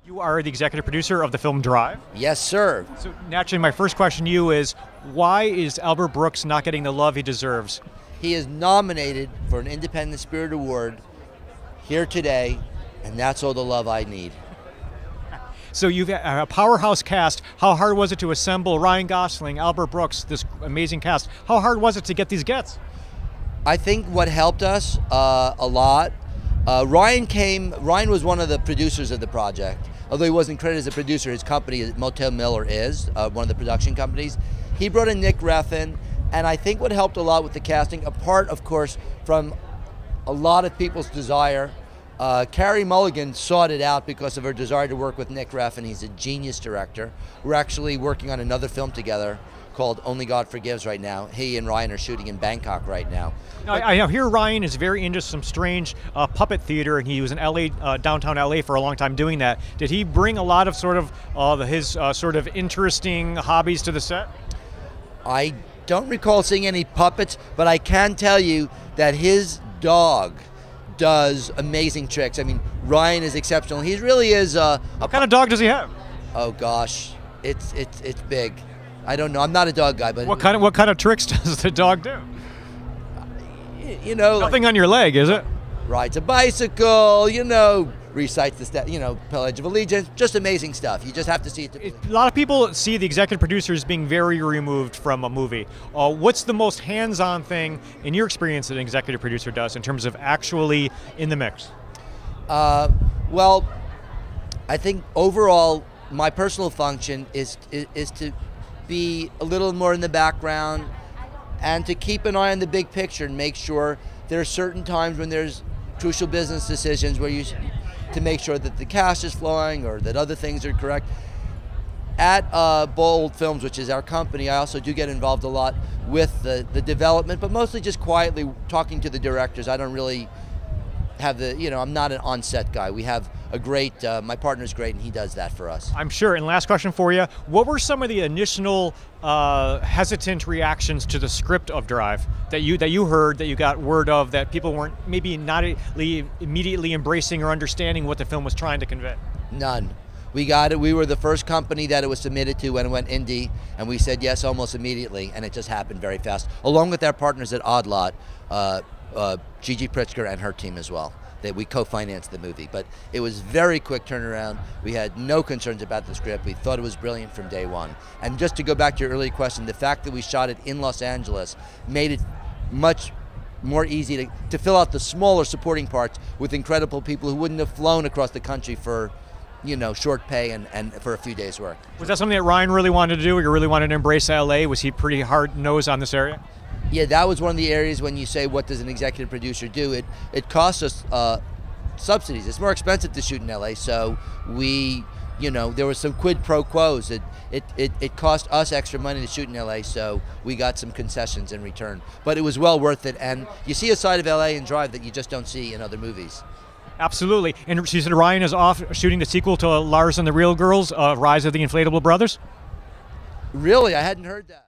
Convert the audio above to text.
You are the executive producer of the film Drive. Yes, sir. So naturally, my first question to you is, why is Albert Brooks not getting the love he deserves? He is nominated for an Independent Spirit Award here today, and that's all the love I need. So you've a powerhouse cast. How hard was it to assemble Ryan Gosling, Albert Brooks, this amazing cast? How hard was it to get these gets? I think what helped us a lot, Ryan was one of the producers of the project. Although he wasn't credited as a producer, his company, Motel Miller, is one of the production companies. He brought in Nick Refn, and I think what helped a lot with the casting, apart, of course, from a lot of people's desire, Carey Mulligan sought it out because of her desire to work with Nick Refn. He's a genius director. We're actually working on another film together called Only God Forgives right now. He and Ryan are shooting in Bangkok right now. Now, I hear Ryan is very into some strange puppet theater, and he was in LA, downtown LA for a long time doing that. Did he bring a lot of his sort of interesting hobbies to the set? I don't recall seeing any puppets, but I can tell you that his dog does amazing tricks. I mean, Ryan is exceptional. He really is what kind of dog does he have? Oh gosh, it's big. I don't know. I'm not a dog guy, but what kind of tricks does the dog do? You know, nothing on your leg, is it? Rides a bicycle. You know, recites the Pledge of Allegiance. Just amazing stuff. You just have to see it. A lot of people see the executive producers being very removed from a movie. What's the most hands-on thing in your experience that an executive producer does in terms of actually in the mix? Well, I think overall, my personal function is to be a little more in the background and to keep an eye on the big picture and make sure there are certain times when there's crucial business decisions where to make sure that the cast is flowing or that other things are correct. At Bold Films, which is our company, I also do get involved a lot with the development, but mostly just quietly talking to the directors. I don't really have I'm not an on-set guy. We have a great, my partner's great, and he does that for us. I'm sure. And last question for you. What were some of the initial hesitant reactions to the script of Drive that you heard, that you got word of, that people weren't maybe not immediately embracing or understanding what the film was trying to convey? None. We got it. We were the first company that it was submitted to when it went indie, and we said yes almost immediately, and it just happened very fast. Along with our partners at Odd Lot, Gigi Pritzker and her team as well. That we co-financed the movie, but it was very quick turnaround. We had no concerns about the script. We thought it was brilliant from day one. And just to go back to your earlier question, the fact that we shot it in Los Angeles made it much more easy to fill out the smaller supporting parts with incredible people who wouldn't have flown across the country for short pay and for a few days' work. Was that something that Ryan really wanted to do, or you really wanted to embrace LA? Was he pretty hard-nosed on this area? Yeah, that was one of the areas when you say, what does an executive producer do? It costs us subsidies. It's more expensive to shoot in LA, so there was some quid pro quos. It cost us extra money to shoot in LA, so we got some concessions in return. But it was well worth it, and you see a side of LA in Drive that you just don't see in other movies. Absolutely. And she said Ryan is off shooting the sequel to Lars and the Real Girls, Rise of the Inflatable Brothers? Really? I hadn't heard that.